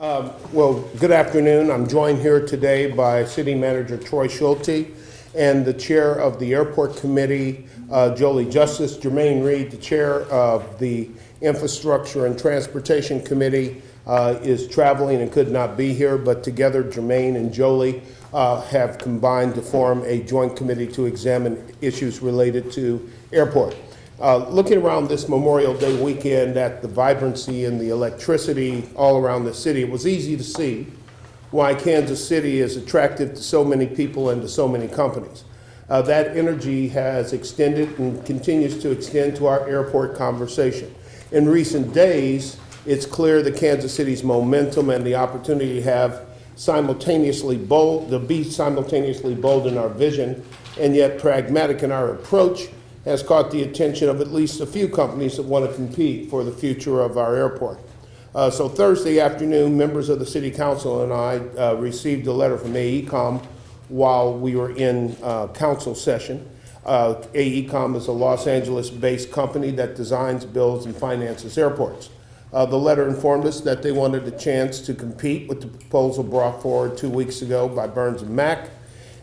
Well, good afternoon. I'm joined here today by City Manager Troy Schulte and the Chair of the Airport Committee, Jolie Justice. Jermaine Reed, the Chair of the Infrastructure and Transportation Committee, is traveling and could not be here, but together Jermaine and Jolie have combined to form a joint committee to examine issues related to airport. Looking around this Memorial Day weekend at the vibrancy and the electricity all around the city, it was easy to see why Kansas City is attractive to so many people and to so many companies. That energy has extended and continues to extend to our airport conversation. In recent days, it's clear that Kansas City's momentum and the opportunity to have simultaneously bold, to be simultaneously bold in our vision and yet pragmatic in our approach has caught the attention of at least a few companies that want to compete for the future of our airport. So Thursday afternoon, members of the City Council and I received a letter from AECOM while we were in council session. AECOM is a Los Angeles-based company that designs, builds, and finances airports. The letter informed us that they wanted a chance to compete with the proposal brought forward 2 weeks ago by Burns and Mack.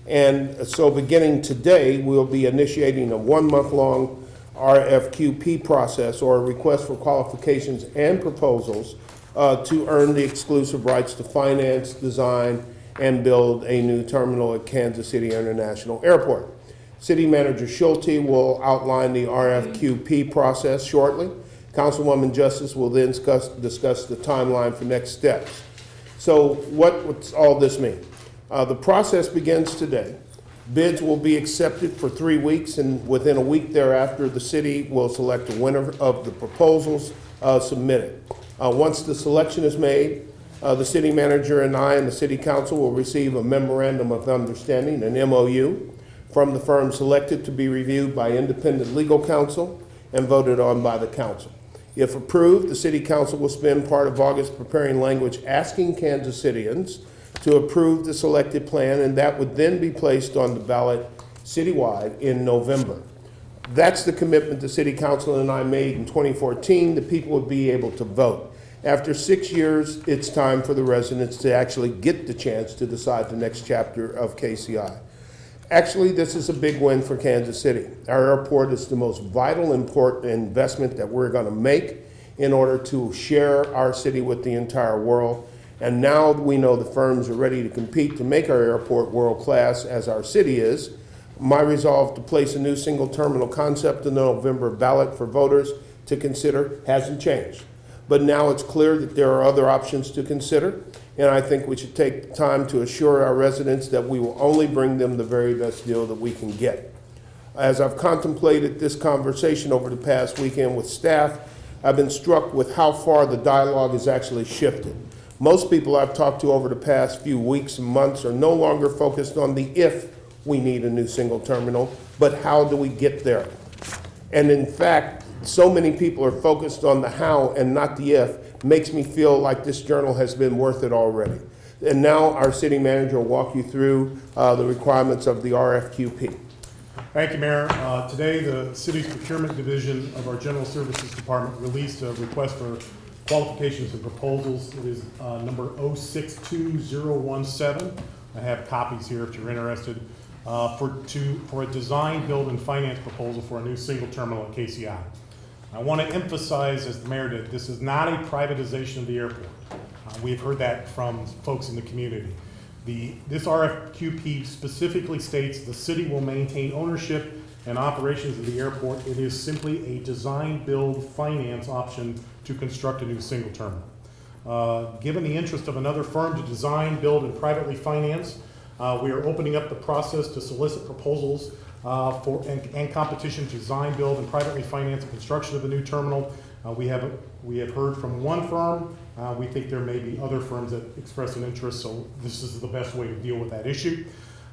And so beginning today, we'll be initiating a 1 month long RFQP process, or a request for qualifications and proposals to earn the exclusive rights to finance, design, and build a new terminal at Kansas City International Airport. City Manager Schulte will outline the RFQP process shortly. Councilwoman Justice will then discuss the timeline for next steps. So what's all this mean? The process begins today. Bids will be accepted for 3 weeks, and within a week thereafter, the city will select a winner of the proposals submitted. Once the selection is made, the city manager and I and the city council will receive a memorandum of understanding, an MOU, from the firm selected to be reviewed by independent legal counsel and voted on by the council. If approved, the city council will spend part of August preparing language asking Kansas Cityans to approve the selected plan, and that would then be placed on the ballot citywide in November. That's the commitment the City Council and I made in 2014. The people would be able to vote. After 6 years, it's time for the residents to actually get the chance to decide the next chapter of KCI. Actually, this is a big win for Kansas City. Our airport is the most vital, important investment that we're going to make in order to share our city with the entire world. And now we know the firms are ready to compete to make our airport world-class as our city is. My resolve to place a new single terminal concept in the November ballot for voters to consider hasn't changed. But now it's clear that there are other options to consider, and I think we should take the time to assure our residents that we will only bring them the very best deal that we can get. As I've contemplated this conversation over the past weekend with staff, I've been struck with how far the dialogue has actually shifted. Most people I've talked to over the past few weeks and months are no longer focused on the if we need a new single terminal, but how do we get there? And in fact, so many people are focused on the how and not the if, makes me feel like this journal has been worth it already. And now our city manager will walk you through the requirements of the RFQP. Thank you, Mayor. Today, the city's Procurement Division of our General Services Department released a request for qualifications and proposals. It is number 062017. I have copies here if you're interested, for a design, build, and finance proposal for a new single terminal at KCI. I want to emphasize, as the mayor did, this is not a privatization of the airport. We've heard that from folks in the community. This RFQP specifically states the city will maintain ownership and operations of the airport. It is simply a design, build, finance option to construct a new single terminal. Given the interest of another firm to design, build, and privately finance, we are opening up the process to solicit proposals and competition to design, build, and privately finance the construction of the new terminal. We have heard from one firm. We think there may be other firms that express an interest, so this is the best way to deal with that issue.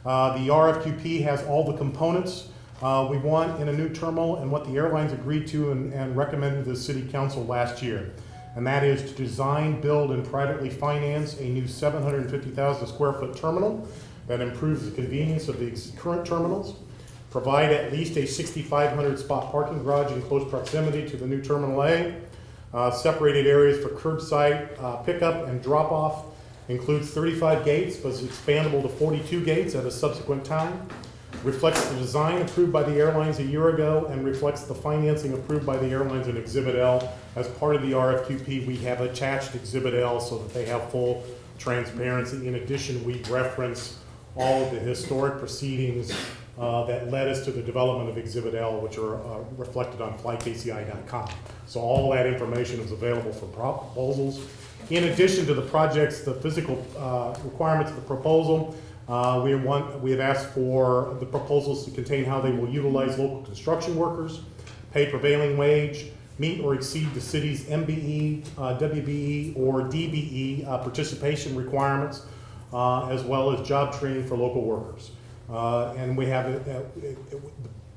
The RFQP has all the components we want in a new terminal and what the airlines agreed to and recommended to the City Council last year. And that is to design, build, and privately finance a new 750,000 square foot terminal that improves the convenience of the current terminals, provide at least a 6,500 spot parking garage in close proximity to the new Terminal A, Separated areas for curbside pickup and drop-off. Includes 35 gates, but is expandable to 42 gates at a subsequent time. Reflects the design approved by the airlines a year ago and reflects the financing approved by the airlines in Exhibit L. As part of the RFQP, we have attached Exhibit L so that they have full transparency. In addition, we reference all of the historic proceedings that led us to the development of Exhibit L, which are reflected on flykci.com. So all that information is available for proposals. In addition to the projects, the physical requirements of the proposal, we have asked for the proposals to contain how they will utilize local construction workers, pay prevailing wage, meet or exceed the city's MBE, WBE, or DBE participation requirements, as well as job training for local workers. And we have the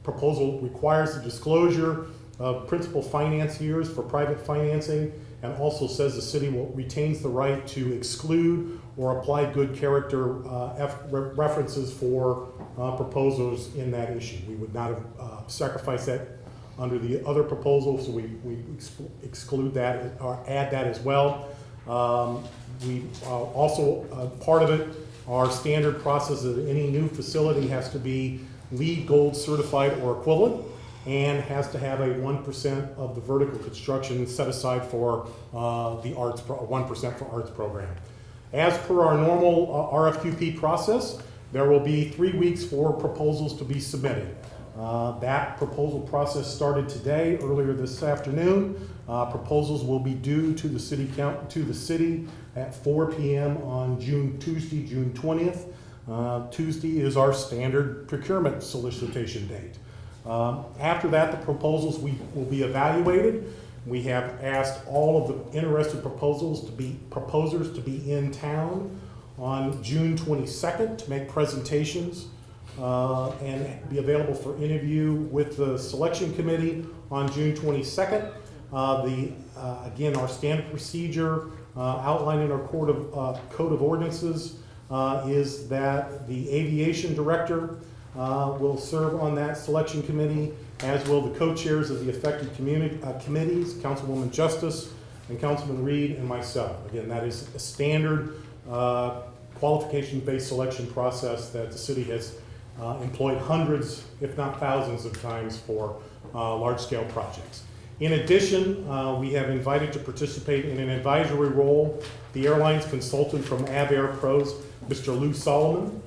proposal requires the disclosure of principal financiers for private financing, and also says the city retains the right to exclude or apply good character references for proposals in that issue. We would not have sacrificed that under the other proposals, so we exclude that or add that as well. We also, part of it, our standard process is any new facility has to be LEED Gold certified or equivalent, and has to have a 1% of the vertical construction set aside for the arts, 1% for arts program. As per our normal RFQP process, there will be 3 weeks for proposals to be submitted. That proposal process started today, earlier this afternoon. Proposals will be due to the city at 4 p.m. on Tuesday, June 20th. Tuesday is our standard procurement solicitation date. After that, the proposals will be evaluated. We have asked all of the interested proposers to be in town on June 22nd to make presentations and be available for interview with the selection committee on June 22nd. Again, our standard procedure outlined in our code of ordinances is that the aviation director will serve on that selection committee, as will the co-chairs of the affected committees, Councilwoman Justice and Councilman Reed and myself. Again, that is a standard qualification-based selection process that the city has employed hundreds, if not thousands of times for large-scale projects. In addition, we have invited to participate in an advisory role the airlines consultant from Air Pros, Mr. Lou Solomon,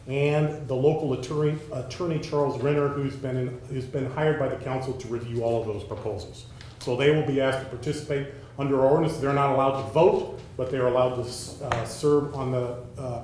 and the local attorney Charles Renner, who's been hired by the council to review all of those proposals. So they will be asked to participate. Under our ordinance, they're not allowed to vote, but they're allowed to serve on the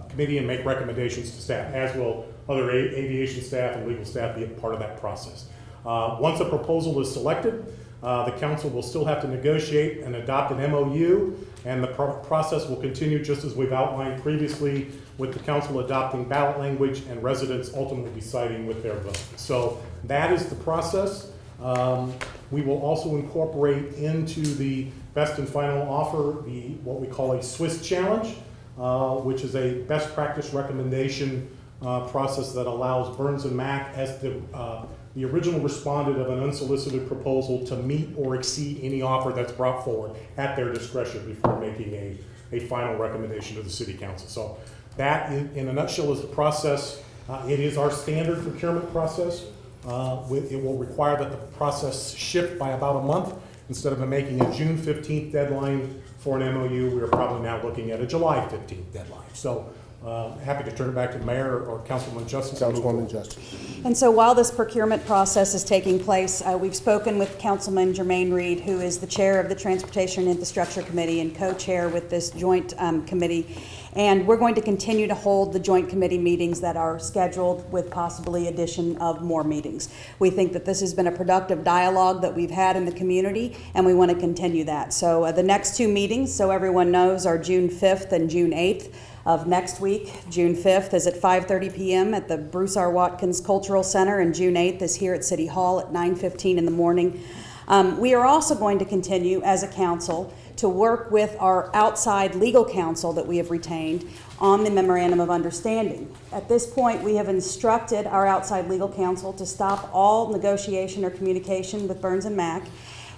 committee and make recommendations to staff, as will other aviation staff and legal staff be a part of that process. Once a proposal is selected, the council will still have to negotiate and adopt an MOU, and the process will continue just as we've outlined previously, with the council adopting ballot language and residents ultimately deciding with their vote. So that is the process. We will also incorporate into the best and final offer what we call a Swiss challenge, which is a best practice recommendation process that allows Burns and Mack, as the original respondent of an unsolicited proposal, to meet or exceed any offer that's brought forward at their discretion before making a final recommendation to the city council. So that, in a nutshell, is the process. It is our standard procurement process. It will require that the process shift by about a month. Instead of making a June 15th deadline for an MOU, we are probably now looking at a July 15th deadline. So happy to turn it back to the mayor or Councilwoman Justice. Councilwoman Justice. And so while this procurement process is taking place, we've spoken with Councilman Jermaine Reed, who is the chair of the Transportation and Infrastructure Committee and co-chair with this joint committee. And we're going to continue to hold the joint committee meetings that are scheduled, with possibly addition of more meetings. We think that this has been a productive dialogue that we've had in the community, and we want to continue that. So the next two meetings, so everyone knows, are June 5th and June 8th. Of next week. June 5th is at 5:30 p.m. at the Bruce R. Watkins Cultural Center, and June 8th is here at City Hall at 9:15 in the morning. We are also going to continue as a council to work with our outside legal counsel that we have retained on the Memorandum of Understanding. At this point, we have instructed our outside legal counsel to stop all negotiation or communication with Burns and Mack,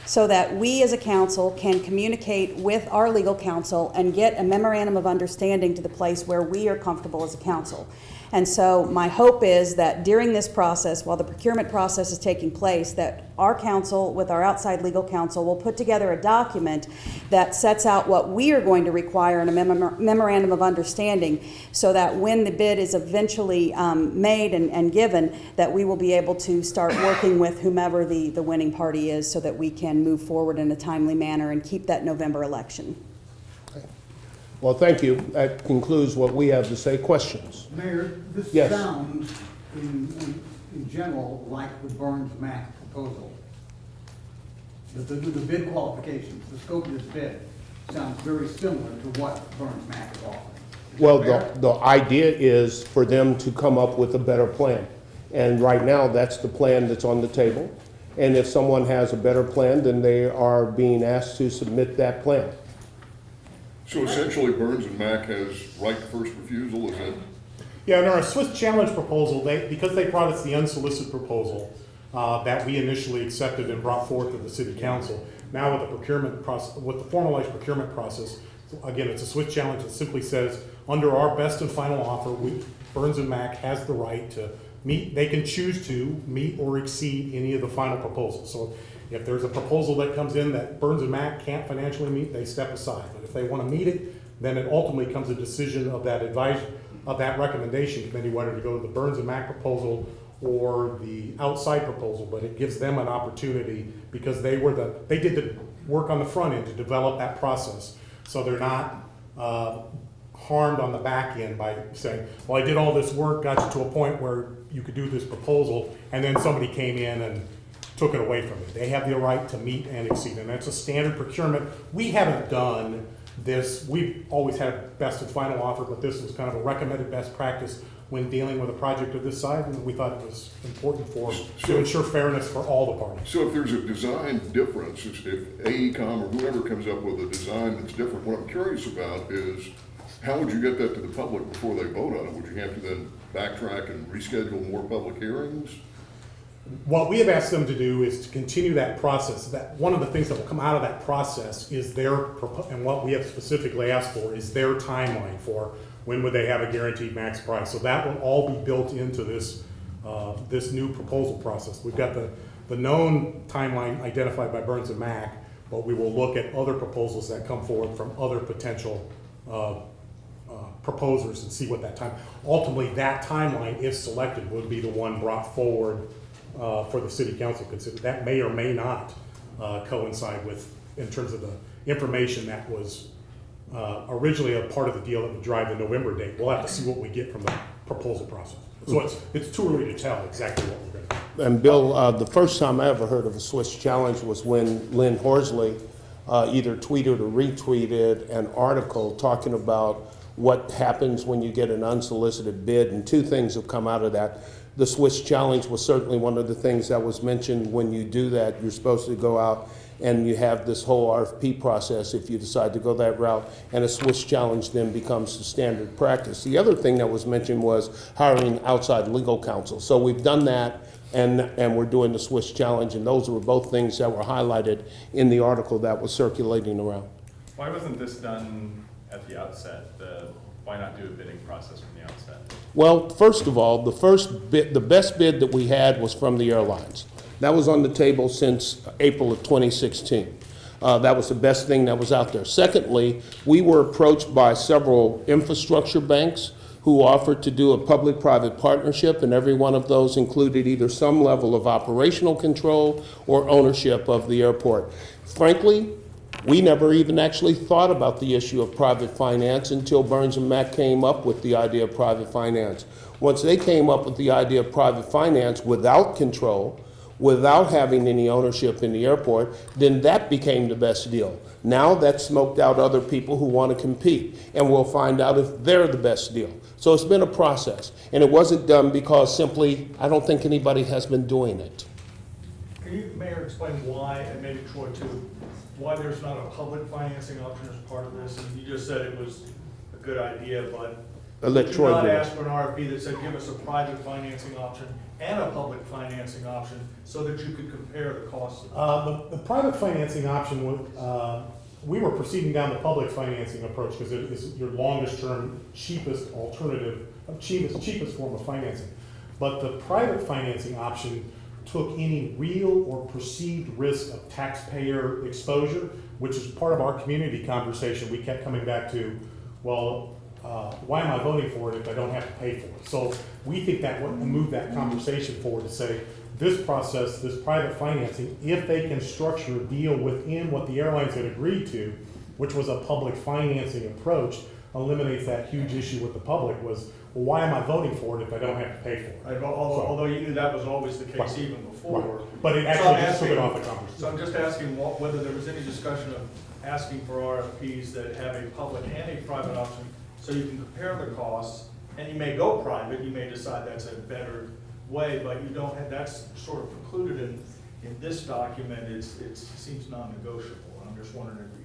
so that we as a council can communicate with our legal counsel and get a memorandum of understanding to the place where we are comfortable as a council. And so my hope is that during this process, while the procurement process is taking place, that our council with our outside legal counsel will put together a document that sets out what we are going to require in a memorandum of understanding, so that when the bid is eventually made and given, that we will be able to start working with whomever the winning party is, so that we can move forward in a timely manner and keep that November election. Well, thank you. That concludes what we have to say. Questions? Mayor, this Yes. sounds in general like the Burns-Mack proposal. The bid qualifications, the scope of this bid sounds very similar to what Burns-Mack is offering. Is Well, that fair? the idea is for them to come up with a better plan. And right now, that's the plan that's on the table. And if someone has a better plan, then they are being asked to submit that plan. So essentially, Burns and Mack has right to first refusal, is it? Yeah, in our Swiss Challenge proposal, because they brought us the unsolicited proposal that we initially accepted and brought forth to the city council, now with the procurement process, with the formalized procurement process, again, it's a Swiss Challenge that simply says, under our best and final offer, Burns and Mack has the right to meet, they can choose to meet or exceed any of the final proposals. So if there's a proposal that comes in that Burns and Mack can't financially meet, they step aside. But if they want to meet it, then it ultimately comes a decision of that recommendation committee whether to go to the Burns and Mack proposal or the outside proposal. But it gives them an opportunity, because they did the work on the front end to develop that process. So they're not harmed on the back end by saying, well, I did all this work, got you to a point where you could do this proposal, and then somebody came in and took it away from you. They have the right to meet and exceed, and that's a standard procurement. We haven't done this. We've always had best and final offer, but this was kind of a recommended best practice when dealing with a project of this size, and we thought it was important to ensure fairness for all the parties. So if there's a design difference, if AECom or whoever comes up with a design that's different, what I'm curious about is, how would you get that to the public before they vote on it? Would you have to then backtrack and reschedule more public hearings? What we have asked them to do is to continue that process. That one of the things that will come out of that process is and what we have specifically asked for is their timeline for when would they have a guaranteed max price. So that will all be built into this this new proposal process. We've got the known timeline identified by Burns and Mack, but we will look at other proposals that come forward from other potential proposers and see what that time. Ultimately, that timeline, if selected, would be the one brought forward for the city council to consider. That may or may not coincide with, in terms of the information that was originally a part of the deal that would drive the November date. We'll have to see what we get from the proposal process. So it's too early to tell exactly what we're going to do. And Bill, the first time I ever heard of a Swiss challenge was when Lynn Horsley either tweeted or retweeted an article talking about what happens when you get an unsolicited bid, and two things have come out of that. The Swiss challenge was certainly one of the things that was mentioned. When you do that, you're supposed to go out and you have this whole RFP process if you decide to go that route, and a Swiss challenge then becomes the standard practice. The other thing that was mentioned was hiring outside legal counsel. So we've done that, and we're doing the Swiss challenge, and those were both things that were highlighted in the article that was circulating around. Why wasn't this done at the outset? Why not do a bidding process from the outset? Well, first of all, the best bid that we had was from the airlines. That was on the table since April of 2016. That was the best thing that was out there. Secondly, we were approached by several infrastructure banks who offered to do a public-private partnership, and every one of those included either some level of operational control or ownership of the airport. Frankly, we never even actually thought about the issue of private finance until Burns and Mack came up with the idea of private finance. Once they came up with the idea of private finance without control, without having any ownership in the airport, then that became the best deal. Now that's smoked out other people who want to compete, and we'll find out if they're the best deal. So it's been a process, and it wasn't done because simply, I don't think anybody has been doing it. Can you, Mayor, explain why, and maybe Troy too, why there's not a public financing option as part of this? And you just said it was a good idea, but I'll let Did you Troy not do it. ask for an RFP that said, give us a private financing option and a public financing option so that you could compare the costs? The private financing option, we were proceeding down the public financing approach because it is your longest term, cheapest alternative, cheapest form of financing. But the private financing option took any real or perceived risk of taxpayer exposure, which is part of our community conversation. We kept coming back to, well, why am I voting for it if I don't have to pay for it? So we think that would move that conversation forward to say, this process, this private financing, if they can structure a deal within what the airlines had agreed to, which was a public financing approach, eliminates that huge issue with the public was, well, why am I voting for it if I don't have to pay for it? Right, although you knew that was always the case Right. even before. Right. But it So actually I'm just took it asking- off the conversation. So I'm just asking whether there was any discussion of asking for RFPs that have a public and a private option, so you can compare the costs, and you may go private, you may decide that's a better way, but you don't have, that's sort of precluded in this document, it seems non-negotiable. I'm just wondering if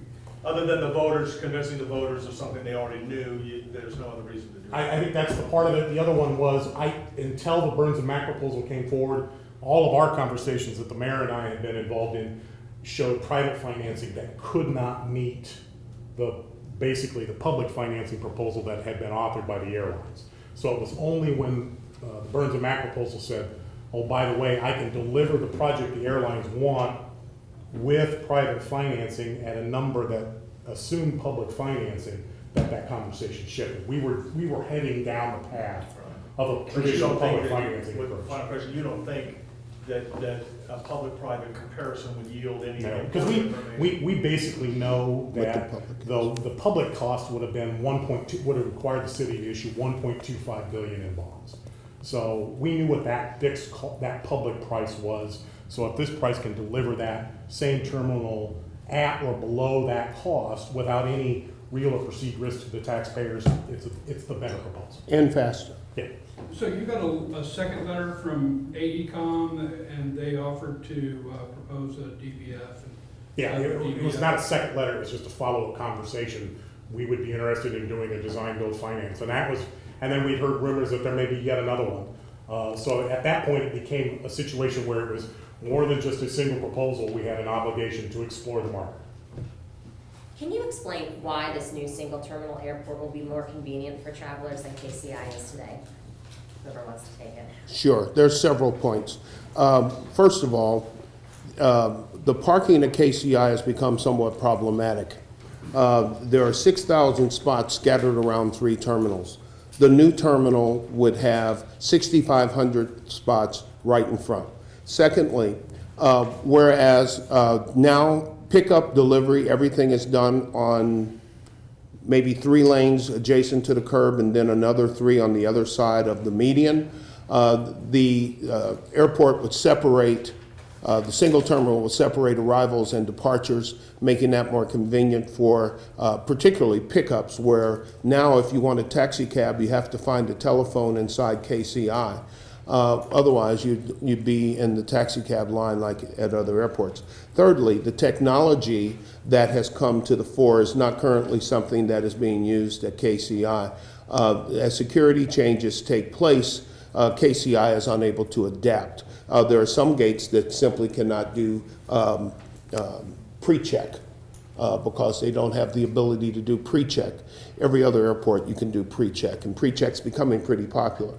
other than the voters, convincing the voters of something they already knew, there's no other reason to do it. I think that's the part of it. The other one was, until the Burns and Mac proposal came forward, all of our conversations that the mayor and I had been involved in showed private financing that could not meet basically the public financing proposal that had been authored by the airlines. So it was only when the Burns and Mac proposal said, oh, by the way, I can deliver the project the airlines want with private financing at a number that assumed public financing, that conversation shifted. We were heading down the path of a But you traditional don't think public that, financing with the approach. final question, you don't think that a public-private comparison would yield any? No, because we basically know that the public cost would have been 1.2, would have required the city to issue 1.25 billion in bonds. So we knew what that that public price was. So if this price can deliver that same terminal at or below that cost without any real or perceived risk to the taxpayers, it's the better proposal. And faster. Yeah. So you got a second letter from AECom, and they offered to propose a DBF. Yeah, it was not a second letter, it was just a follow-up conversation. We would be interested in doing a design build finance, and then we'd heard rumors that there may be yet another one. So at that point, it became a situation where it was more than just a single proposal. We had an obligation to explore the market. Can you explain why this new single terminal airport will be more convenient for travelers than KCI is today? Whoever wants to take it. Sure, there's several points. First of all, the parking at KCI has become somewhat problematic. There are 6,000 spots scattered around 3 terminals. The new terminal would have 6,500 spots right in front. Secondly, whereas now pickup, delivery, everything is done on maybe 3 lanes adjacent to the curb and then another 3 on the other side of the median. The airport would separate, the single terminal would separate arrivals and departures, making that more convenient for particularly pickups, where now if you want a taxi cab, you have to find a telephone inside KCI. Otherwise, you'd be in the taxi cab line like at other airports. Thirdly, the technology that has come to the fore is not currently something that is being used at KCI. As security changes take place, KCI is unable to adapt. There are some gates that simply cannot do pre-check because they don't have the ability to do pre-check. Every other airport you can do pre-check, and pre-check's becoming pretty popular.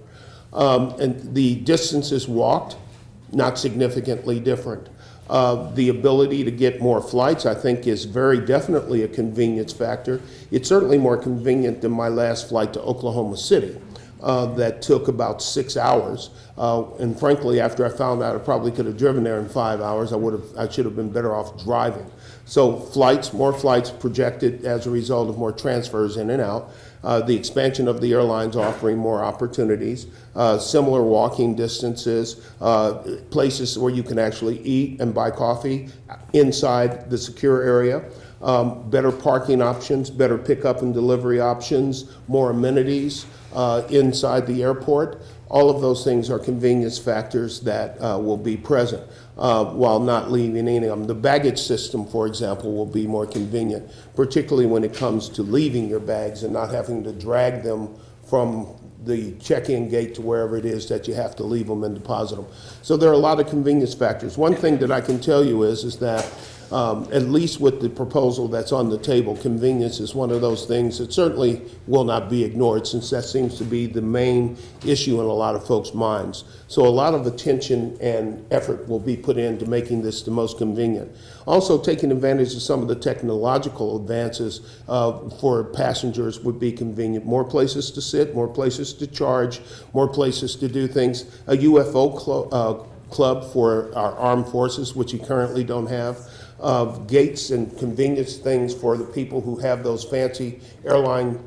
And the distances walked, not significantly different. The ability to get more flights, I think, is very definitely a convenience factor. It's certainly more convenient than my last flight to Oklahoma City. That took about 6 hours. And frankly, after I found out I probably could have driven there in 5 hours, I should have been better off driving. So more flights projected as a result of more transfers in and out. The expansion of the airlines offering more opportunities, similar walking distances, places where you can actually eat and buy coffee inside the secure area, better parking options, better pickup and delivery options, more amenities inside the airport. All of those things are convenience factors that will be present while not leaving any of them. The baggage system, for example, will be more convenient, particularly when it comes to leaving your bags and not having to drag them from the check-in gate to wherever it is that you have to leave them and deposit them. So there are a lot of convenience factors. One thing that I can tell you is that at least with the proposal that's on the table, convenience is one of those things that certainly will not be ignored, since that seems to be the main issue in a lot of folks' minds. So a lot of attention and effort will be put into making this the most convenient. Also, taking advantage of some of the technological advances for passengers would be convenient. More places to sit, more places to charge, more places to do things. A UFO club for our armed forces, which you currently don't have. Gates and convenience things for the people who have those fancy airline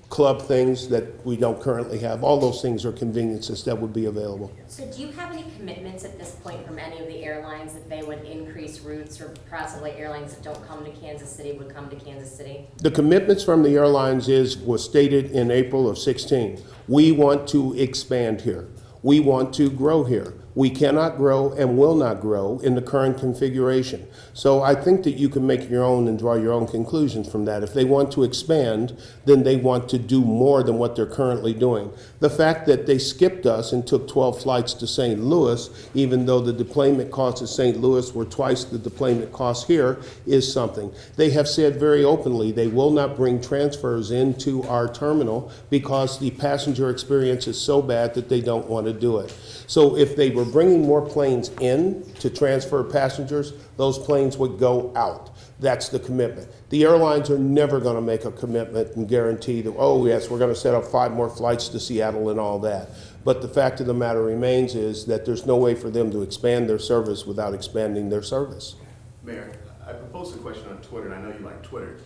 club things that we don't currently have. All those things are conveniences that would be available. So do you have any commitments at this point from any of the airlines that they would increase routes, or possibly airlines that don't come to Kansas City would come to Kansas City? The commitments from the airlines was stated in April of 16. We want to expand here. We want to grow here. We cannot grow and will not grow in the current configuration. So I think that you can make your own and draw your own conclusions from that. If they want to expand, then they want to do more than what they're currently doing. The fact that they skipped us and took 12 flights to St. Louis, even though the deplanement costs at St. Louis were twice the deplanement costs here, is something. They have said very openly they will not bring transfers into our terminal because the passenger experience is so bad that they don't want to do it. So if they were bringing more planes in to transfer passengers, those planes would go out. That's the commitment. The airlines are never going to make a commitment and guarantee that, oh yes, we're going to set up 5 more flights to Seattle and all that. But the fact of the matter remains is that there's no way for them to expand their service without expanding their service. Mayor, I proposed a question on Twitter, and I know you like Twitter,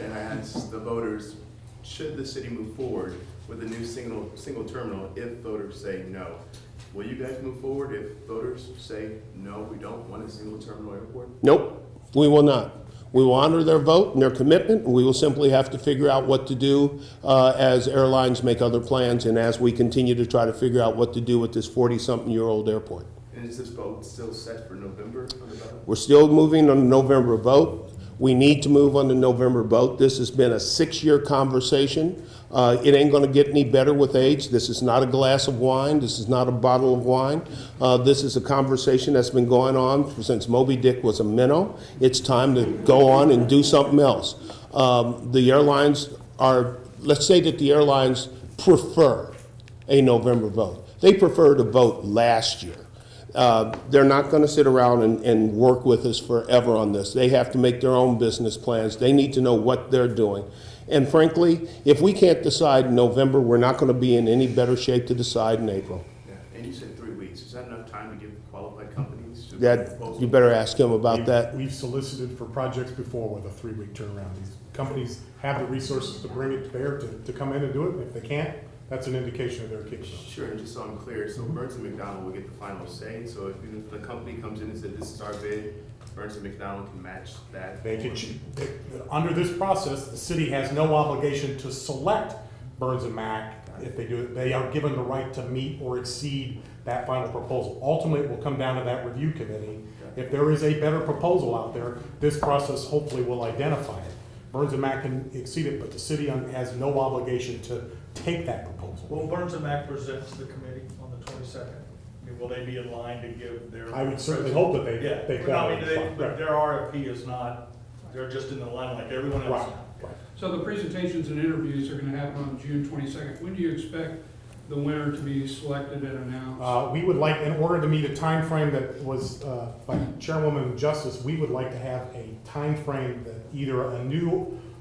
and I asked the voters, should the city move forward with a new single terminal if voters say no? Will you guys move forward if voters say, no, we don't want a single terminal airport? Nope, we will not. We will honor their vote and their commitment, and we will simply have to figure out what to do as airlines make other plans and as we continue to try to figure out what to do with this 40-something-year-old airport. And is this vote still set for November on the ballot? We're still moving on the November vote. We need to move on the November vote. This has been a 6-year conversation. It ain't going to get any better with age. This is not a glass of wine. This is not a bottle of wine. This is a conversation that's been going on since Moby Dick was a minnow. It's time to go on and do something else. The airlines are, let's say that the airlines prefer a November vote. They prefer to vote last year. They're not going to sit around and work with us forever on this. They have to make their own business plans. They need to know what they're doing. And frankly, if we can't decide in November, we're not going to be in any better shape to decide in April. Yeah, and you said 3 weeks. Is that enough time to give qualified companies to That, propose? you better ask him about that. We've solicited for projects before with a 3-week turnaround. These companies have the resources to bring it to bear to come in and do it. And if they can't, that's an indication of their capability. Sure, and just so I'm clear, so Burns and McDonnell will get the final say. So if the company comes in and said, this is our bid, Burns and McDonnell can match that? They could, under this process, the city has no obligation to select Burns and Mac. If they do it, they are given the right to meet or exceed that final proposal. Ultimately, it will come down to that review committee. If there is a better proposal out there, this process hopefully will identify it. Burns and Mac can exceed it, but the city has no obligation to take that proposal. Will Burns and Mac present to the committee on the 22nd? I mean, will they be in line to give their? I would certainly hope that they Yeah, qualify. but their RFP is not, they're just in the line like everyone else. Right, right. So the presentations and interviews are going to happen on June 22nd. When do you expect the winner to be selected and announced? We would like, in order to meet a time frame that was by Chairwoman Justice, we would like to have a time frame that either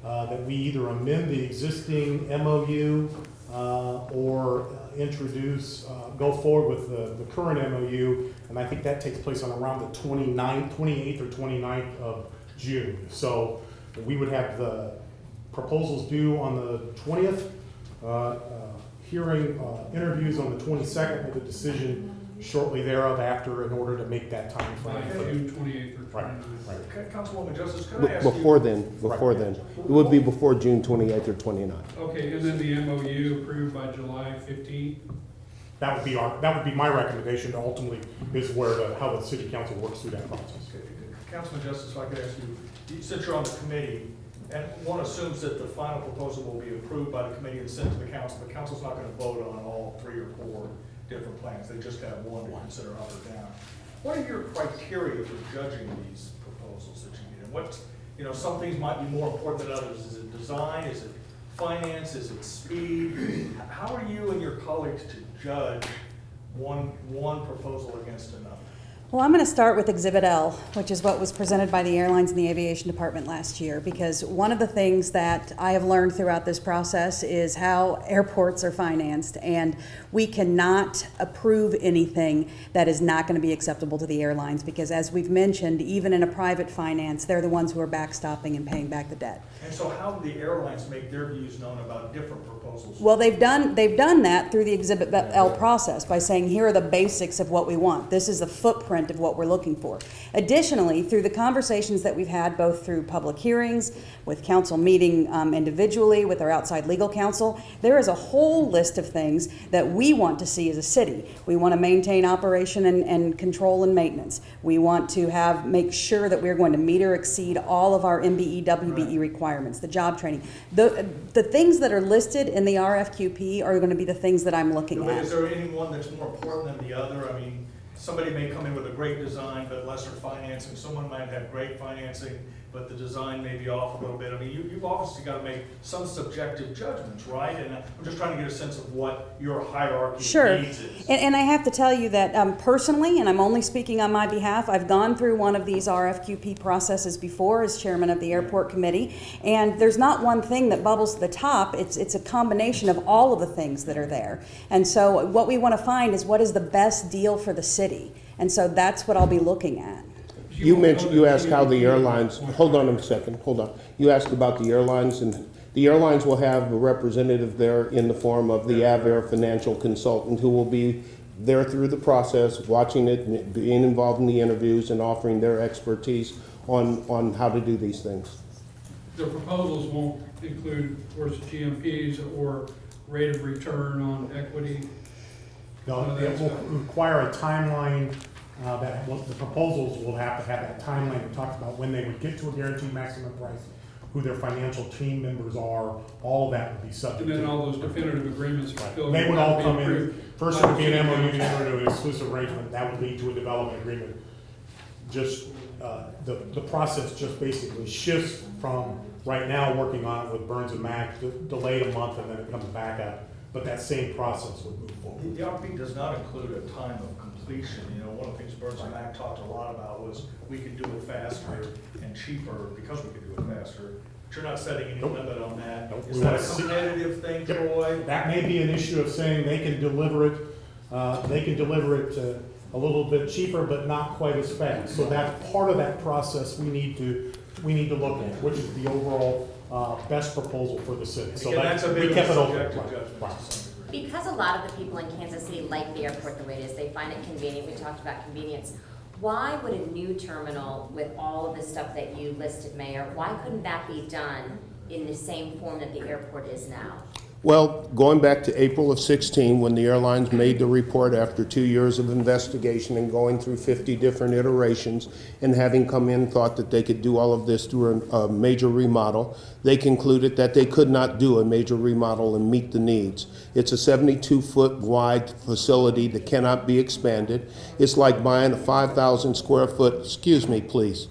that we either amend the existing MOU or introduce, go forward with the current MOU, and I think that takes place on around the 28th or 29th of June. So we would have the proposals due on the 20th, hearing interviews on the 22nd, with a decision shortly thereof after, in order to make that time By frame. June 28th or 29th? Right, right. Okay, Councilwoman Justice, could I ask you? Before then, it would be before June 28th or 29th. Okay, and then the MOU approved by July 15th? That would be my recommendation. Ultimately, is how the city council works through that process. Councilman Justice, if I could ask you, since you're on the committee, And one assumes that the final proposal will be approved by the committee and sent to the council. The council's not gonna vote on all 3 or 4 different plans. They just have one to consider up or down. What are your criteria for judging these proposals that you get? And what, some things might be more important than others. Is it design? Is it finance? Is it speed? How are you and your colleagues to judge one proposal against another? Well, I'm going to start with Exhibit L, which is what was presented by the Airlines and the Aviation Department last year, because one of the things that I have learned throughout this process is how airports are financed, and we cannot approve anything that is not going to be acceptable to the airlines, because as we've mentioned, even in a private finance, they're the ones who are backstopping and paying back the debt. And so how do the airlines make their views known about different proposals? Well, they've done that through the Exhibit L process by saying, here are the basics of what we want. This is the footprint of what we're looking for. Additionally, through the conversations that we've had, both through public hearings, with council meeting individually, with our outside legal counsel, there is a whole list of things that we want to see as a city. We want to maintain operation and control and maintenance. We want to make sure that we're going to meet or exceed all of our MBE, WBE requirements, the job training. The things that are listed in the RFQP are going to be the things that I'm looking at. Is there any one that's more important than the other? I mean, somebody may come in with a great design but lesser financing. Someone might have great financing, but the design may be off a little bit. I mean, you've obviously got to make some subjective judgments, right? And I'm just trying to get a sense of what your hierarchy of needs is. And I have to tell you that personally, and I'm only speaking on my behalf, I've gone through one of these RFQP processes before as chairman of the airport committee, and there's not one thing that bubbles to the top. It's a combination of all of the things that are there. And so what we want to find is what is the best deal for the city. And so that's what I'll be looking at. You asked how the airlines, hold on a second, hold on. You asked about the airlines, and the airlines will have a representative there in the form of the Avair financial consultant, who will be there through the process, watching it, being involved in the interviews, and offering their expertise on how to do these things. The proposals won't include, of course, GMPs or rate of return on equity. No, it will require a timeline. The proposals will have to have that timeline. We talked about when they would get to a guaranteed maximum price, who their financial team members are, all of that would be subject to. And then all those definitive agreements. They would all come in. First it would be an MOU to enter into an exclusive arrangement. That would lead to a development agreement. Just the process just basically shifts from right now working on it with Burns and Mac, delayed a month, and then it comes back up. But that same process would move forward. The RP does not include a time of completion. One of the things Burns and Mac talked a lot about was we could do it faster and cheaper because we could do it faster. But you're not setting any limit on that. Nope. Is that a competitive thing, Troy? That may be an issue of saying they can deliver it a little bit cheaper, but not quite as fast. So that's part of that process we need to look at, which is the overall best proposal for the city. So that's a big subjective judgment. Right. Because a lot of the people in Kansas City like the airport the way it is, they find it convenient. We talked about convenience. Why would a new terminal with all of the stuff that you listed, Mayor, why couldn't that be done in the same form that the airport is now? Well, going back to April of 16, when the airlines made the report after 2 years of investigation and going through 50 different iterations, and having come in thought that they could do all of this through a major remodel, they concluded that they could not do a major remodel and meet the needs. It's a 72-foot wide facility that cannot be expanded. It's like buying a 5,000 square foot, excuse me, please.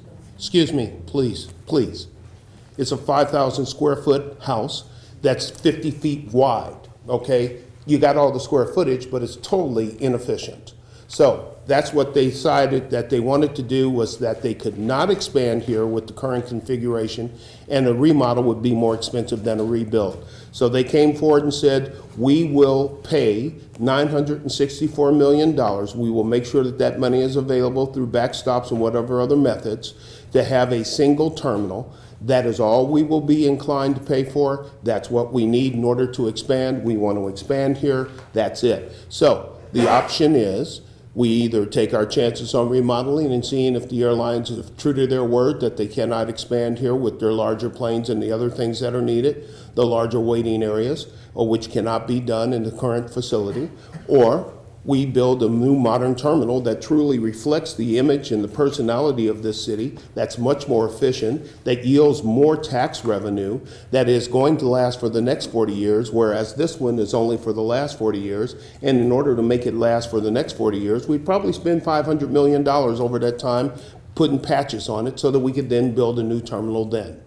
It's a 5,000 square foot house that's 50 feet wide, okay? You got all the square footage, but it's totally inefficient. So that's what they decided that they wanted to do, was that they could not expand here with the current configuration, and a remodel would be more expensive than a rebuild. So they came forward and said, we will pay $964 million. We will make sure that that money is available through backstops and whatever other methods to have a single terminal. That is all we will be inclined to pay for. That's what we need in order to expand. We want to expand here. That's it. So the option is we either take our chances on remodeling and seeing if the airlines are true to their word that they cannot expand here with their larger planes and the other things that are needed, the larger waiting areas, or which cannot be done in the current facility, or we build a new modern terminal that truly reflects the image and the personality of this city, that's much more efficient, that yields more tax revenue, that is going to last for the next 40 years, whereas this one is only for the last 40 years. And in order to make it last for the next 40 years, we'd probably spend $500 million over that time putting patches on it so that we could then build a new terminal then.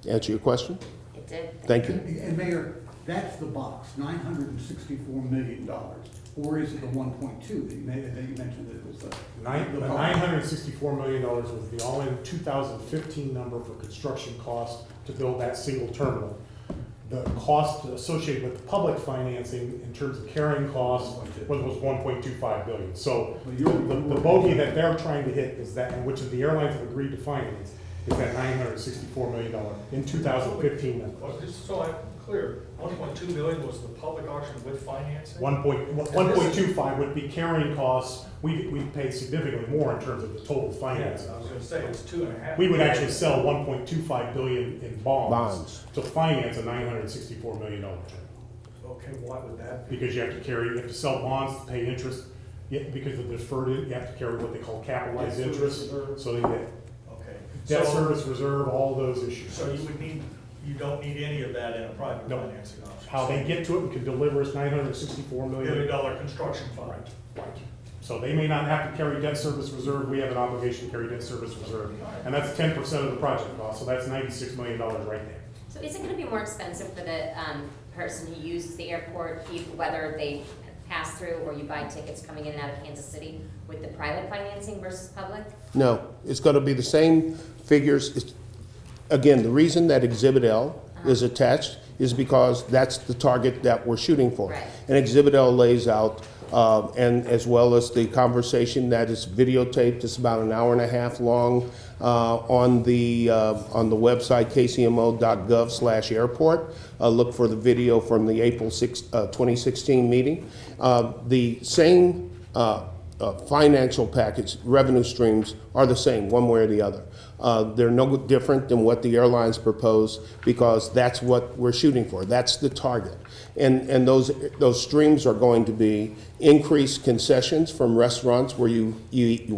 Answer your question? It did. Thank you. And Mayor, that's the box, $964 million, or is it the 1.2 that you mentioned that it was the? The $964 million was the all-in 2015 number for construction costs to build that single terminal. The cost associated with the public financing in terms of carrying costs was $1.25 billion. So the bogey that they're trying to hit is that, and which the airlines have agreed to finance, is that $964 million in 2015 number. Well, just so I'm clear, 1.2 million was the public auction with financing? 1.25 would be carrying costs. We pay significantly more in terms of the total Yeah, financing. I was gonna say, it's 2.5. We would actually sell 1.25 billion in bonds Bonds. to finance a $964 million term. Okay, why would that be? Because you have to sell bonds to pay interest. Because of the deferred, you have to carry what they call capitalized Debt service interest. reserve. So they get Okay. debt So- service reserve, all those issues. So you don't need any of that in a private No. financing option? How they get to it and can deliver us $964 $1 million. billion construction fund? Right. So they may not have to carry debt service reserve, we have an obligation to carry debt service reserve, and that's 10% of the project cost, so that's $96 million right there. So is it gonna be more expensive for the person who uses the airport, whether they pass through or you buy tickets coming in and out of Kansas City with the private financing versus public? No, it's going to be the same figures. Again, the reason that Exhibit L is attached is because that's the target that we're shooting for. Right. And Exhibit L lays out, and as well as the conversation that is videotaped, it's about an hour and a half long on the website kcmo.gov/airport. Look for the video from the April 6, 2016 meeting. The same financial package, revenue streams are the same, one way or the other. They're no different than what the airlines propose because that's what we're shooting for. That's the target. And those streams are going to be increased concessions from restaurants where you eat,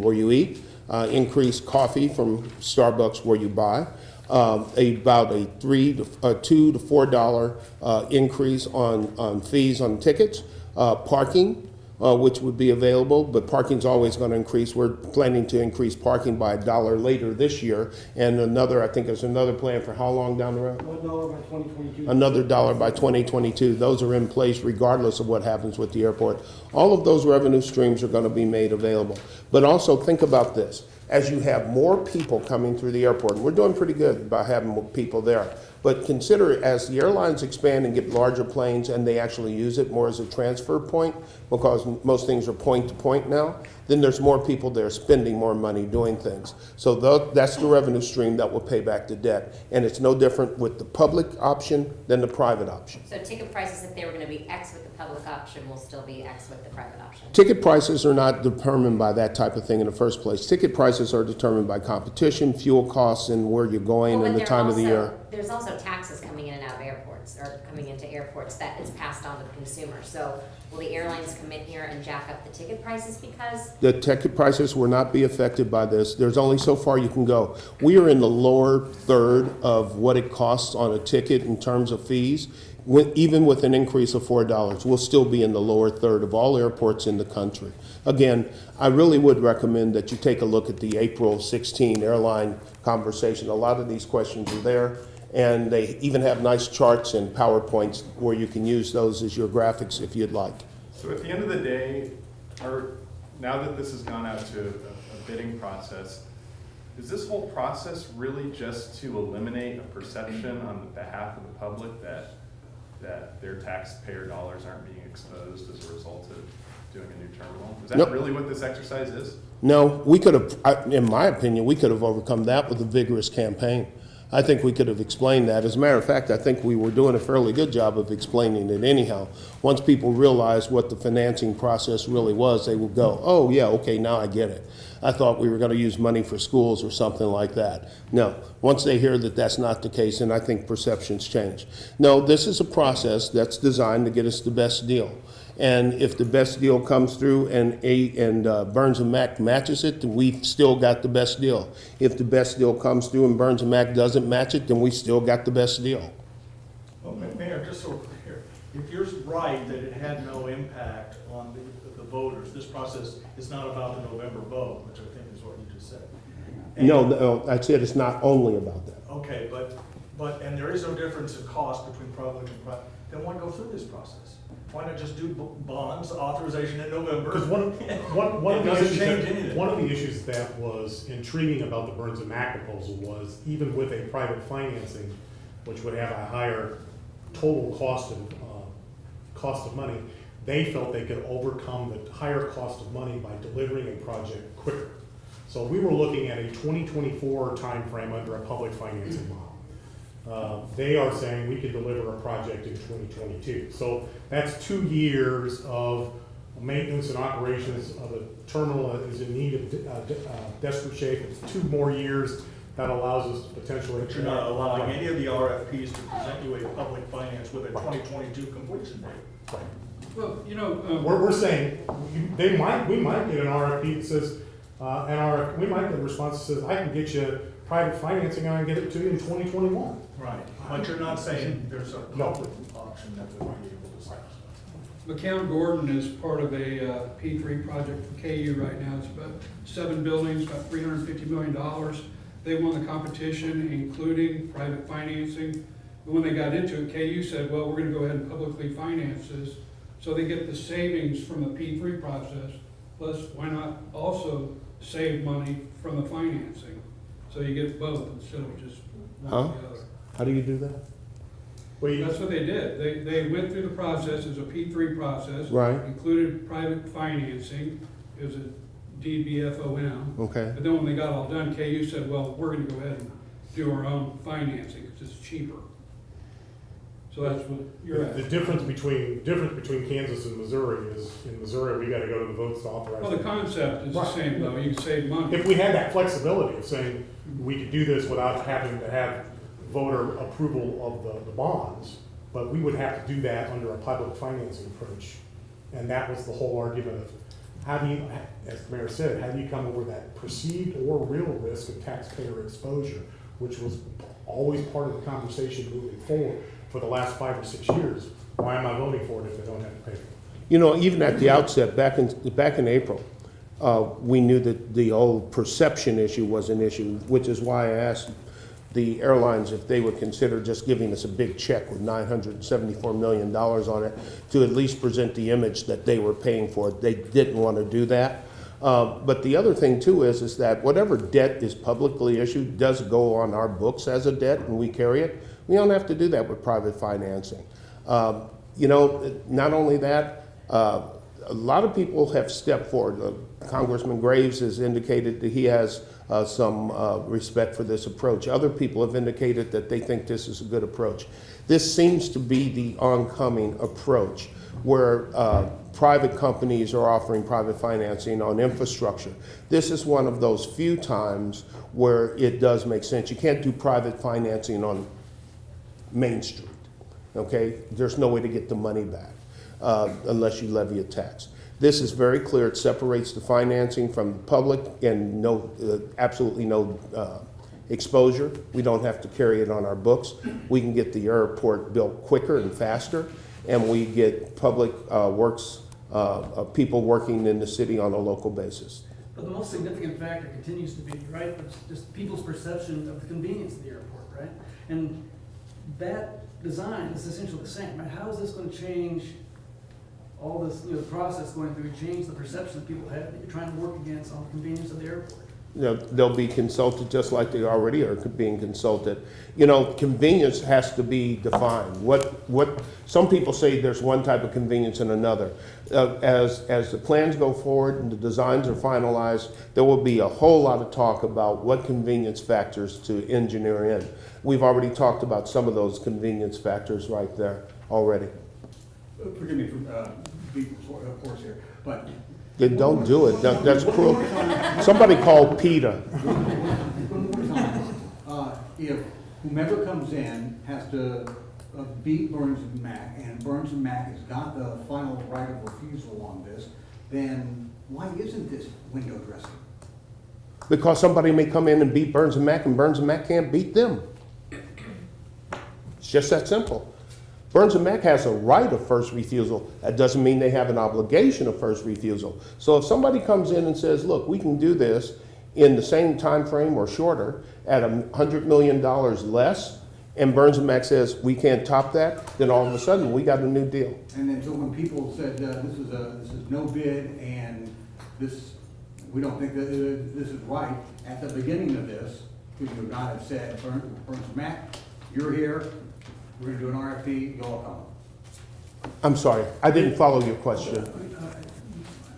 increased coffee from Starbucks where you buy, about a $2 to $4 increase on fees on tickets, parking, which would be available, but parking's always going to increase. We're planning to increase parking by $1 later this year, and I think there's another plan for how long down the road? $1 by 2022. Another $1 by 2022. Those are in place regardless of what happens with the airport. All of those revenue streams are going to be made available. But also think about this. As you have more people coming through the airport, and we're doing pretty good by having more people there, but consider as the airlines expand and get larger planes and they actually use it more as a transfer point, because most things are point to point now, then there's more people there spending more money doing things. So that's the revenue stream that will pay back the debt. And it's no different with the public option than the private option. So ticket prices, if they were gonna be X with the public option, will still be X with the private option? Ticket prices are not determined by that type of thing in the first place. Ticket prices are determined by competition, fuel costs, and where you're going Well, and but the time of the year. There's also taxes coming in and out of airports, or coming into airports, that is passed on to the consumer. So will the airlines come in here and jack up the ticket prices because? The ticket prices will not be affected by this. There's only so far you can go. We are in the lower third of what it costs on a ticket in terms of fees. Even with an increase of $4, we'll still be in the lower third of all airports in the country. Again, I really would recommend that you take a look at the April 16 airline conversation. A lot of these questions are there, and they even have nice charts and PowerPoints where you can use those as your graphics if you'd like. So at the end of the day, now that this has gone out to a bidding process, is this whole process really just to eliminate a perception on the behalf of the public that their taxpayer dollars aren't being exposed as a result of doing a new terminal? Is that Nope. really what this exercise is? No, we could have, in my opinion, we could have overcome that with a vigorous campaign. I think we could have explained that. As a matter of fact, I think we were doing a fairly good job of explaining it anyhow. Once people realized what the financing process really was, they would go, oh yeah, okay, now I get it. I thought we were going to use money for schools or something like that. No, once they hear that that's not the case, then I think perceptions change. No, this is a process that's designed to get us the best deal. And if the best deal comes through and Burns and Mac matches it, then we've still got the best deal. If the best deal comes through and Burns and Mac doesn't match it, then we still got the best deal. Well, Mayor, just so we're clear, if you're right that it had no impact on the voters, this process is not about the November vote, which I think is what you just said. And- No, I said it's not only about that. Okay, and there is no difference in cost between public and private, then why go through this process? Why not just do bonds, authorization in November? Because one of It the doesn't issues change that, anything. one of the issues that was intriguing about the Burns and Mac proposal was even with a private financing, which would have a higher total cost of money, they felt they could overcome the higher cost of money by delivering a project quicker. So we were looking at a 2024 timeframe under a public financing model. They are saying we could deliver a project in 2022. So that's 2 years of maintenance and operations of the terminal is in need of desperate shape. It's 2 more years that allows us to potentially. But you're not allowing any of the RFPs to present you a public finance with a 2022 completion date. Right. Well, We're saying, we might get an RFP that says, we might get a response that says, I can get you private financing and I can get it to you in 2021. Right, but you're not saying there's a No. public option that would be able to satisfy. McCown Gordon is part of a P3 project for KU right now. It's about 7 buildings, about $350 million. They won the competition, including private financing. But when they got into it, KU said, well, we're gonna go ahead and publicly finance this. So they get the savings from the P3 process, plus why not also save money from the financing? So you get both instead of just one or the other. How do you do that? That's what they did. They went through the process as a P3 process. Right. Included private financing. It was a DBFOM. Okay. But then when they got all done, KU said, well, we're gonna go ahead and do our own financing because it's cheaper. So that's what you're The at. difference between Kansas and Missouri is, in Missouri, we gotta go to the votes to authorize. Well, the concept is the Right. same though. You can save money. If we had that flexibility of saying we could do this without having to have voter approval of the bonds, but we would have to do that under a public financing approach. And that was the whole argument of how do you, as the mayor said, how do you come over that perceived or real risk of taxpayer exposure, which was always part of the conversation moving forward for the last 5 or 6 years. Why am I voting for it if they don't have to pay for it? You know, even at the outset, back in April, we knew that the old perception issue was an issue, which is why I asked the airlines if they would consider just giving us a big check with $974 million on it to at least present the image that they were paying for it. They didn't want to do that. But the other thing too is that whatever debt is publicly issued does go on our books as a debt and we carry it. We don't have to do that with private financing. You know, not only that, a lot of people have stepped forward. Congressman Graves has indicated that he has some respect for this approach. Other people have indicated that they think this is a good approach. This seems to be the oncoming approach where private companies are offering private financing on infrastructure. This is one of those few times where it does make sense. You can't do private financing on Main Street, okay? There's no way to get the money back unless you levy a tax. This is very clear. It separates the financing from the public and no, absolutely no exposure. We don't have to carry it on our books. We can get the airport built quicker and faster, and we get public works people working in the city on a local basis. But the most significant factor continues to be, right, just people's perception of the convenience of the airport, right? And that design is essentially the same, right? How is this going to change all this, you know, the process going through, change the perception that people have that you're trying to work against on the convenience of the airport? They'll be consulted just like they already are being consulted. You know, convenience has to be defined. What some people say there's one type of convenience and another. As the plans go forward and the designs are finalized, there will be a whole lot of talk about what convenience factors to engineer in. We've already talked about some of those convenience factors right there already. Forgive me for being of course here, but Then don't do it. That's cruel. Somebody call PETA. one more time, if whomever comes in has to beat Burns and Mack, and Burns and Mack has got the final right of refusal on this, then why isn't this window dressing? Because somebody may come in and beat Burns and Mack can't beat them. It's just that simple. Burns and Mack has a right of first refusal. That doesn't mean they have an obligation of first refusal. So if somebody comes in and says, look, we can do this in the same time frame or shorter at $100 million less, and Burns and Mack says we can't top that, then all of a sudden we got a new deal. And then so when people said, this is no bid and this, we don't think that this is right, at the beginning of this, people would not have said, Burns and Mack, you're here, we're gonna do an RFP, you'll come. I'm sorry, I didn't follow your question.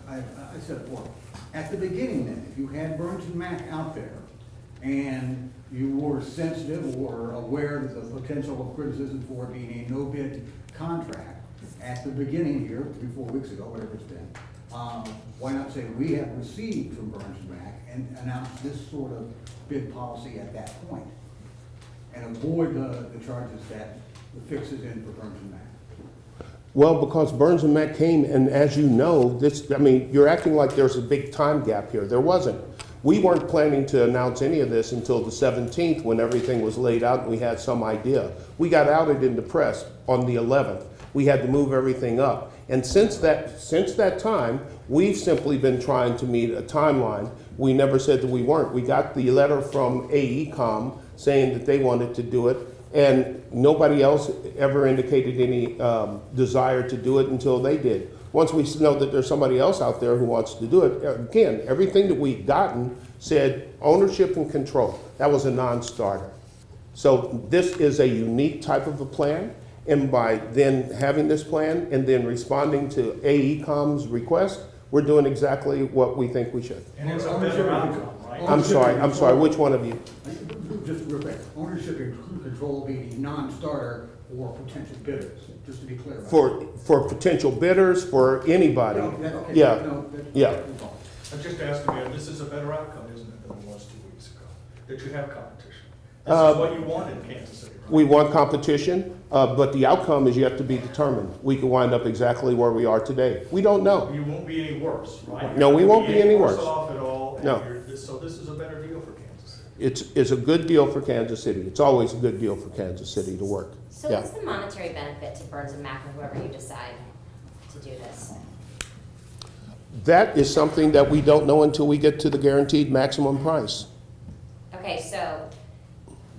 I said it before. At the beginning then, if you had Burns and Mack out there and you were sensitive or aware of the potential of criticism for it being a no-bid contract, at the beginning here, 3-4 weeks ago, whatever it's been, why not say we have received from Burns and Mack and announce this sort of bid policy at that point and avoid the charges that the fix is in for Burns and Mack? Well, because Burns and Mack came, and as you know, you're acting like there's a big time gap here. There wasn't. We weren't planning to announce any of this until the 17th when everything was laid out and we had some idea. We got outed in the press on the 11th. We had to move everything up. And since that time, we've simply been trying to meet a timeline. We never said that we weren't. We got the letter from AECOM saying that they wanted to do it, and nobody else ever indicated any desire to do it until they did. Once we know that there's somebody else out there who wants to do it, again, everything that we've gotten said ownership and control. That was a non-starter. So this is a unique type of a plan, and by then having this plan and then responding to AECOM's request, we're doing exactly what we think we should. And it's a better outcome, right? I'm sorry, which one of you? Just real quick, ownership and control being a non-starter for potential bidders, just to be clear about that. For potential bidders, for anybody. Okay, Yeah, no, yeah. that's all. I'm just asking you, this is a better outcome, isn't it, than it was 2 weeks ago? That you have competition. This is what you want in Kansas City, right? We want competition, but the outcome is yet to be determined. We could wind up exactly where we are today. We don't know. You won't be any worse, right? No, we won't be any worse. off at all. No. So this is a better deal for Kansas City. It's a good deal for Kansas City. It's always a good deal for Kansas City to work. So Yeah. what's the monetary benefit to Burns and Mack or whoever you decide to do this? That is something that we don't know until we get to the guaranteed maximum price. Okay, so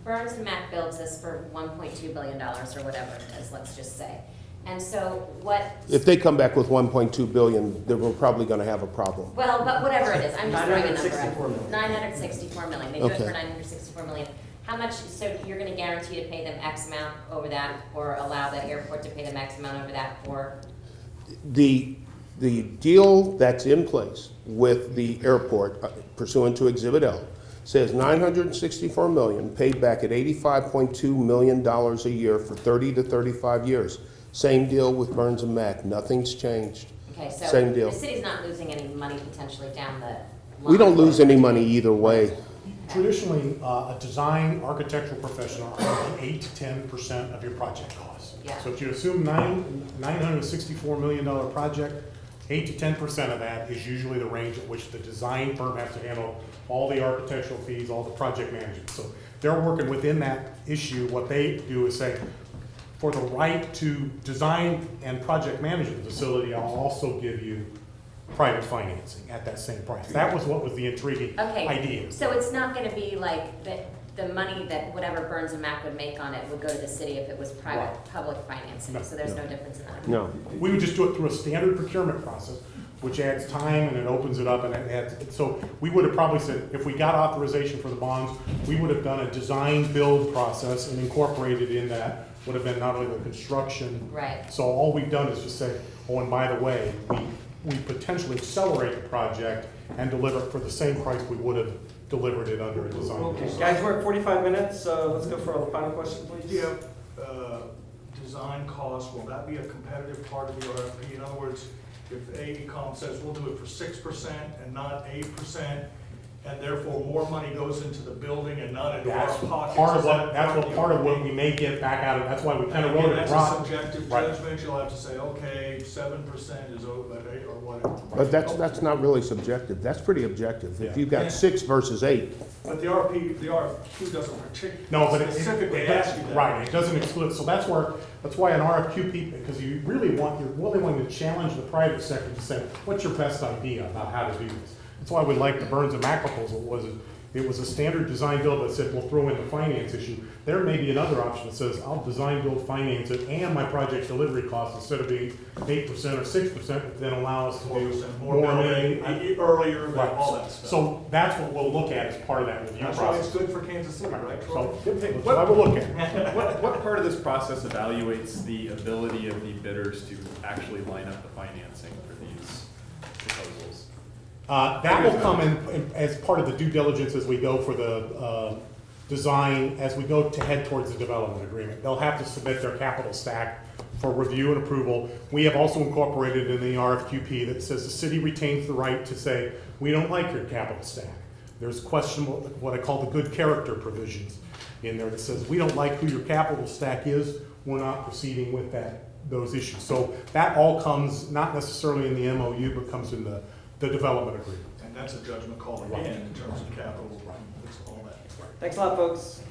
Burns and Mack builds this for $1.2 billion or whatever it is, let's just say. And so what, If they come back with 1.2 billion, then we're probably going to have a problem. well, but whatever it is, I'm just throwing a number 964 million. out. 964 million, they do it Okay. for 964 million. How much, so you're gonna guarantee to pay them X amount over that, or allow the airport to pay them X amount over that for? The deal that's in place with the airport pursuant to Exhibit L says $964 million paid back at $85.2 million a year for 30 to 35 years. Same deal with Burns and Mack. Nothing's changed. Okay, so Same deal. the city's not losing any money potentially down the line? We don't lose any money either way. Traditionally, a design architectural professional owns 8 to 10% of your project costs. Yeah. So if you assume $964 million project, 8 to 10% of that is usually the range at which the design firm has to handle all the architectural fees, all the project management. So they're working within that issue. What they do is say, for the right to design and project manage the facility, I'll also give you private financing at that same price. That was what was the intriguing Okay, idea. so it's not gonna be like the money that whatever Burns and Mack would make on it would go to the city if it was private, Right. public financing, No, so there's no difference in that? No. We would just do it through a standard procurement process, which adds time and it opens it up and it adds, so we would have probably said, if we got authorization for the bonds, we would have done a design build process and incorporated in that would have been not only the construction. Right. So all we've done is just say, oh, and by the way, we potentially accelerate the project and deliver it for the same price we would have delivered it under a design. Okay, guys, we're at 45 minutes, let's go for a final question, please. Yeah, design costs, will that be a competitive part of the RFP? In other words, if AECOM says we'll do it for 6% and not 8%, and therefore more money goes into the building and not into our That's pockets. part of Is what, that part of what your we may get back out of, that's why we kind of And wrote again, it that's a broad. subjective Right. judgment, you'll have to say, okay, 7% is over, or whatever. But that's not really subjective, that's pretty objective. If Yeah. you've got 6 versus 8, But the RFQ doesn't No, but specifically ask you that. right, it doesn't exclude, so that's why an RFQ, because you really you're really wanting to challenge the private sector to say, what's your best idea about how to do this? That's why we like the Burns and Mac proposal, it was a standard design build that said, we'll throw in the finance issue. There may be another option that says, I'll design, build, finance it, and my project delivery cost, instead of being 8% or 6%, then allow us to do More building, earlier, Right. all that stuff. So that's what we'll look at as part of that review That's why it's process. good for Kansas City, right, Troy? So, that's what I will look at. What part of this process evaluates the ability of the bidders to actually line up the financing for these proposals? That will come in as part of the due diligence as we go for the design, as we go to head towards the development agreement. They'll have to submit their capital stack for review and approval. We have also incorporated in the RFQP that says the city retains the right to say, we don't like your capital stack. There's questionable, what I call the good character provisions in there that says, we don't like who your capital stack is, we're not proceeding with those issues. So that all comes, not necessarily in the MOU, but comes in the development agreement. And that's a judgment call again in terms of capital, it's all that. Thanks a lot, folks.